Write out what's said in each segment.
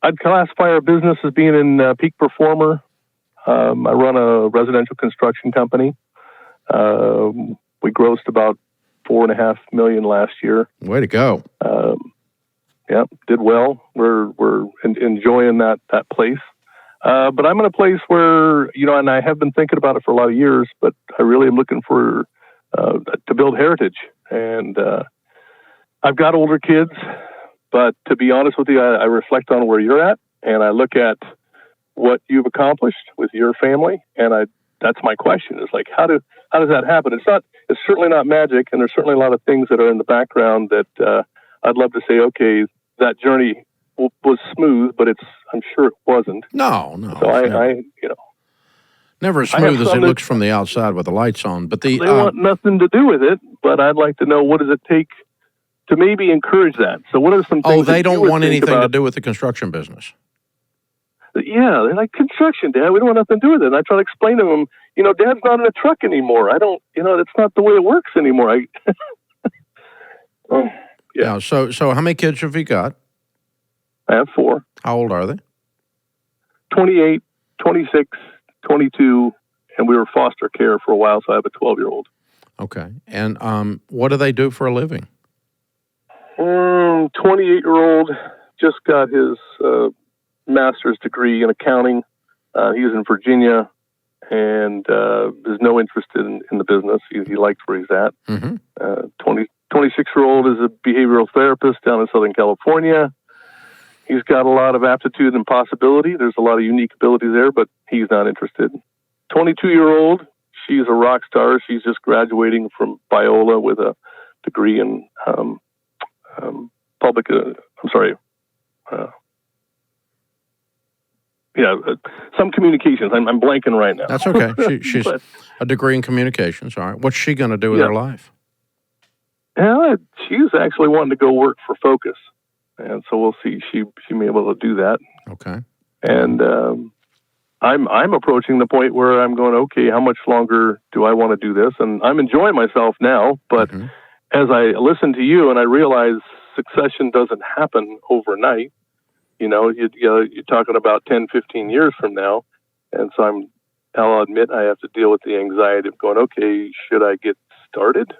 I'd classify our business as being in peak performer. I run a residential construction company. We grossed about $4.5 million last year. Way to go! Yeah, did well. We're enjoying that place. But I'm in a place where, and I have been thinking about it for a lot of years, but I really am looking for to build heritage. And I've got older kids, but to be honest with you, I reflect on where you're at, and I look at what you've accomplished with your family, and that's my question. Is like, how does that happen? It's certainly not magic, and there's certainly a lot of things that are in the background that I'd love to say, okay, that journey was smooth, but I'm sure it wasn't. No. So I never as smooth as it looks from the outside with the lights on. But they want nothing to do with it. But I'd like to know, what does it take to maybe encourage that? So what are some things? Oh, they don't want anything to do with the construction business. Yeah, they're like, construction, Dad. We don't want nothing to do with it. And I try to explain to them, Dad's not in a truck anymore. I don't, that's not the way it works anymore. Yeah. So how many kids have you got? I have 4. How old are they? 28, 26, 22, and we were foster care for a while, so I have a 12-year-old. Okay. And what do they do for a living? 28-year-old just got his master's degree in accounting. He's in Virginia and has no interest in the business. He likes where he's at. Mm-hmm. 26-year-old is a behavioral therapist down in Southern California. He's got a lot of aptitude and possibility. There's a lot of unique ability there, but he's not interested. 22-year-old, she's a rock star. She's just graduating from Biola with a degree in some communications. I'm blanking right now. That's okay. She's a degree in communications. All right. What's she going to do with her life? Yeah, she's actually wanting to go work for Focus. And so we'll see. She may be able to do that. Okay. And I'm approaching the point where I'm going, okay, how much longer do I want to do this? And I'm enjoying myself now, but as I listen to you and I realize succession doesn't happen overnight, you're talking about 10, 15 years from now. And so I'll admit I have to deal with the anxiety of going, okay, should I get started?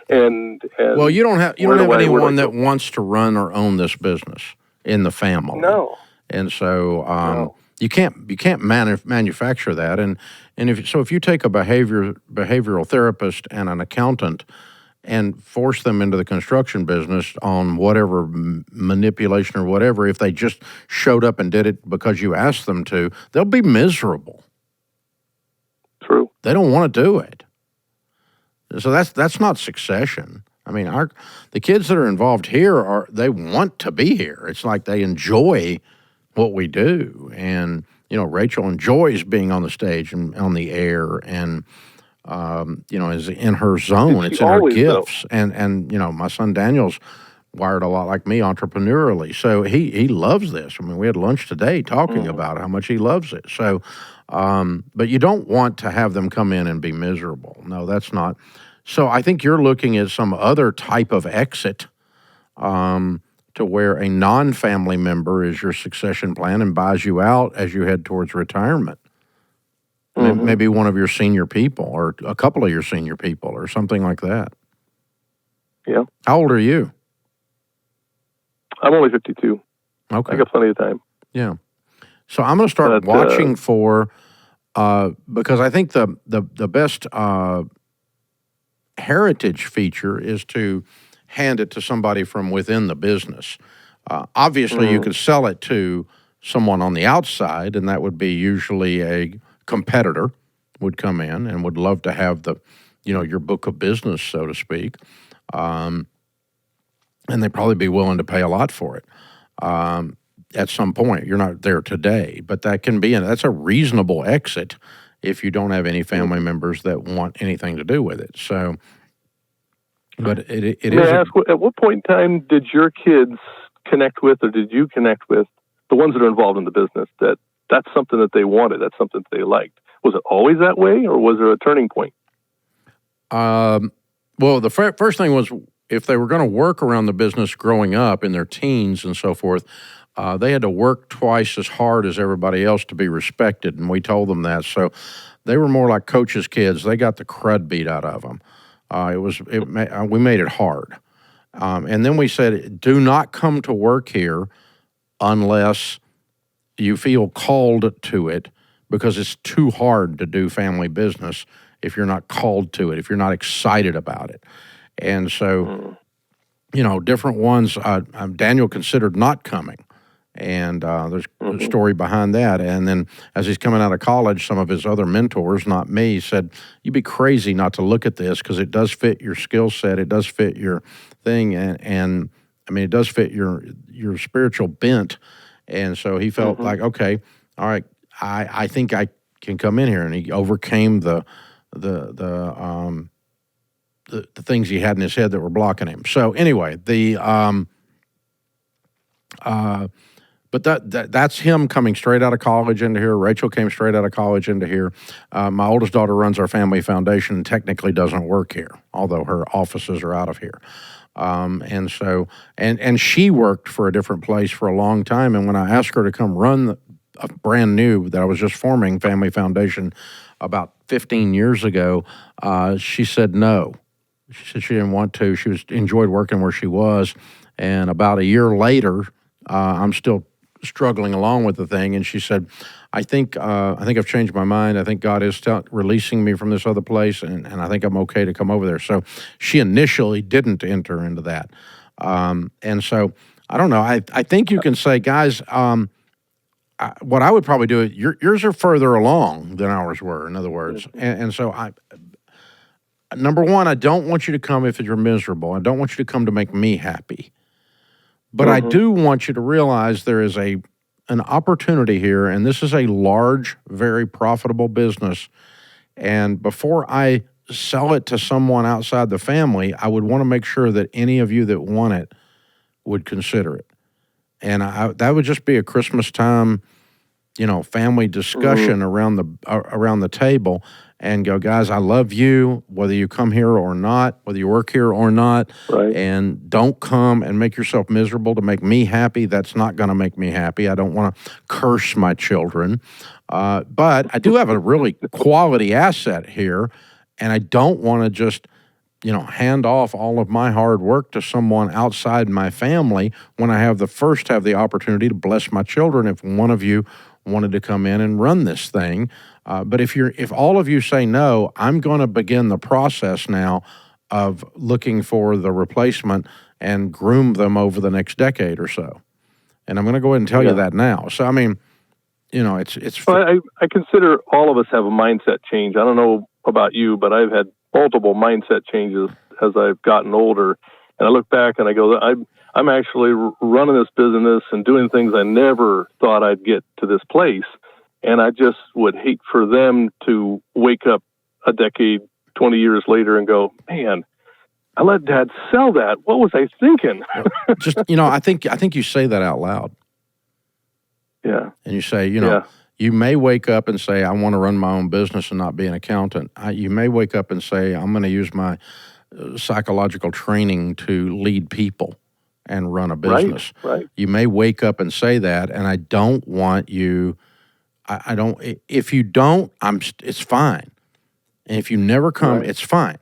And well, you don't have anyone that wants to run or own this business in the family. No. And so you can't manufacture that. And if you take a behavioral therapist and an accountant and force them into the construction business on whatever manipulation or whatever, if they just showed up and did it because you asked them to, they'll be miserable. True. They don't want to do it. So that's not succession. I mean, the kids that are involved here they want to be here. It's like they enjoy what we do, and Rachel enjoys being on the stage and on the air, and is in her zone. It's in her gifts, and my son Daniel's wired a lot like me entrepreneurially, so he loves this. I mean, we had lunch today talking about how much he loves it. So, but you don't want to have them come in and be miserable. No, that's not. So I think you're looking at some other type of exit to where a non-family member is your succession plan and buys you out as you head towards retirement. Maybe one of your senior people or a couple of your senior people or something like that. Yeah. How old are you? I'm only 52. Okay. I got plenty of time. Yeah. So I'm going to start watching for, because I think the best heritage feature is to hand it to somebody from within the business. Obviously, you could sell it to someone on the outside, and that would be usually a competitor would come in and would love to have your book of business, so to speak. And they'd probably be willing to pay a lot for it at some point. You're not there today, but that can be, that's a reasonable exit if you don't have any family members that want anything to do with it. So, but it is. May I ask, at what point in time did your kids connect with, or did you connect with the ones that are involved in the business, that's something that they wanted, that's something that they liked? Was it always that way, or was there a turning point? Well, the first thing was, if they were going to work around the business growing up in their teens and so forth, They had to work twice as hard as everybody else to be respected, and we told them that. So they were more like coaches' kids. They got the crud beat out of them. We made it hard. And then we said, do not come to work here unless you feel called to it, because it's too hard to do family business if you're not called to it, if you're not excited about it. And so, different ones, Daniel considered not coming. And there's a story behind that. And then as he's coming out of college, some of his other mentors, not me, said, you'd be crazy not to look at this because it does fit your skill set. It does fit your thing. And I mean, it does fit your spiritual bent. And so he felt like, okay, all right, I think I can come in here. And he overcame the things he had in his head that were blocking him. So anyway, but that's him coming straight out of college into here. Rachel came straight out of college into here. My oldest daughter runs our family foundation and technically doesn't work here, although her offices are out of here. And she worked for a different place for a long time. And when I asked her to come run a brand new that I was just forming family foundation about 15 years ago, she said no. She said she didn't want to. She enjoyed working where she was. And about a year later, I'm still struggling along with the thing, and she said, I think I've changed my mind. I think God is releasing me from this other place, and I think I'm okay to come over there. So she initially didn't enter into that. And so, I don't know. I think you can say, guys, what I would probably do, yours are further along than ours were, in other words. And so, number one, I don't want you to come if you're miserable. I don't want you to come to make me happy. But I do want you to realize there is an opportunity here, and this is a large, very profitable business. And before I sell it to someone outside the family, I would want to make sure that any of you that want it would consider it. And that would just be a Christmas time, family discussion around the table. And go, guys, I love you, whether you come here or not, whether you work here or not. Right. And don't come and make yourself miserable to make me happy. That's not going to make me happy. I don't want to curse my children. But I do have a really quality asset here, and I don't want to just, hand off all of my hard work to someone outside my family when I have the opportunity to bless my children if one of you wanted to come in and run this thing. But if all of you say no, I'm going to begin the process now of looking for the replacement and groom them over the next decade or so. And I'm going to go ahead and tell you that now. So, I mean, it's. Well, I consider all of us have a mindset change. I don't know about you, but I've had multiple mindset changes as I've gotten older. And I look back and I go, I'm actually running this business and doing things I never thought I'd get to this place. And I just would hate for them to wake up a decade, 20 years later and go, man, I let Dad sell that. What was I thinking? I think you say that out loud. Yeah. And you say, you may wake up and say, I want to run my own business and not be an accountant. You may wake up and say, I'm going to use my psychological training to lead people and run a business. Right. You may wake up and say that, and I don't want you. I don't. If you don't, it's fine. And if you never come, it's fine.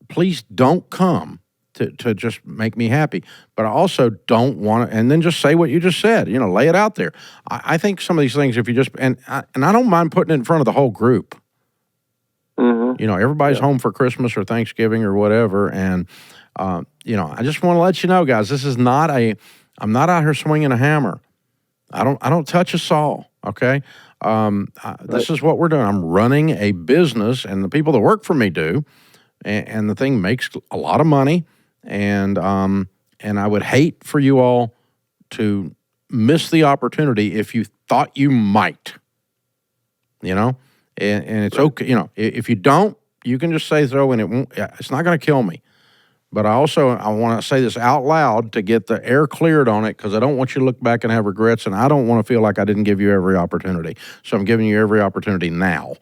Please don't come to just make me happy. But I also don't want to. And then just say what you just said. Lay it out there. I think some of these things, if you just and I don't mind putting it in front of the whole group. Everybody's home for Christmas or Thanksgiving or whatever, and I just want to let you know, guys, this is not I'm not out here swinging a hammer. I don't touch a saw. Okay. This is what we're doing. I'm running a business, and the people that work for me do, and the thing makes a lot of money, and I would hate for you all to miss the opportunity if you thought you might, and it's okay. If you don't, you can just say so, and it's not going to kill me. But I want to say this out loud to get the air cleared on it, because I don't want you to look back and have regrets, and I don't want to feel like I didn't give you every opportunity. So I'm giving you every opportunity now,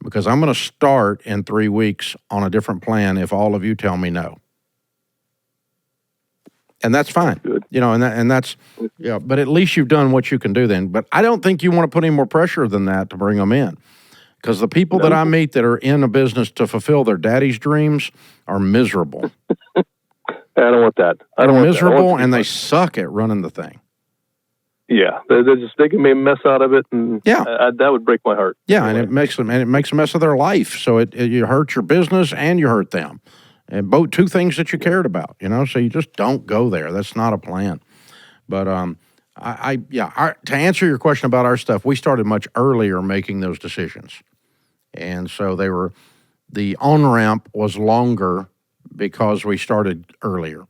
because I'm going to start in 3 weeks on a different plan if all of you tell me no. And that's fine. Good. And that's, yeah, but at least you've done what you can do then. But I don't think you want to put any more pressure than that to bring them in. Because the people that I meet that are in a business to fulfill their daddy's dreams are miserable. I don't want that. They're miserable, and they suck at running the thing. Yeah, they can make a mess out of it, and that would break my heart. Yeah, anyway. And it makes a mess of their life. So you hurt your business and you hurt them, and both two things that you cared about. So you just don't go there. That's not a plan. But to answer your question about our stuff, we started much earlier making those decisions, and so the on-ramp was longer because we started earlier.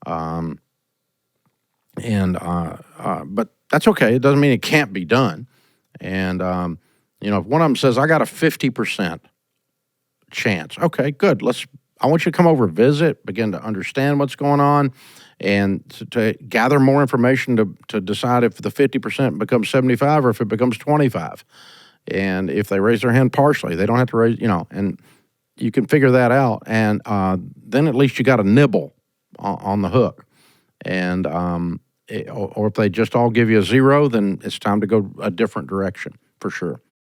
But that's okay. It doesn't mean it can't be done. And, if one of them says, I got a 50% chance. Okay, good. I want you to come over, visit, begin to understand what's going on, and to gather more information to decide if the 50% becomes 75 or if it becomes 25. And if they raise their hand partially, they don't have to raise, and you can figure that out. And then at least you got a nibble on the hook. And, or if they just all give you a 0, then it's time to go a different direction for sure.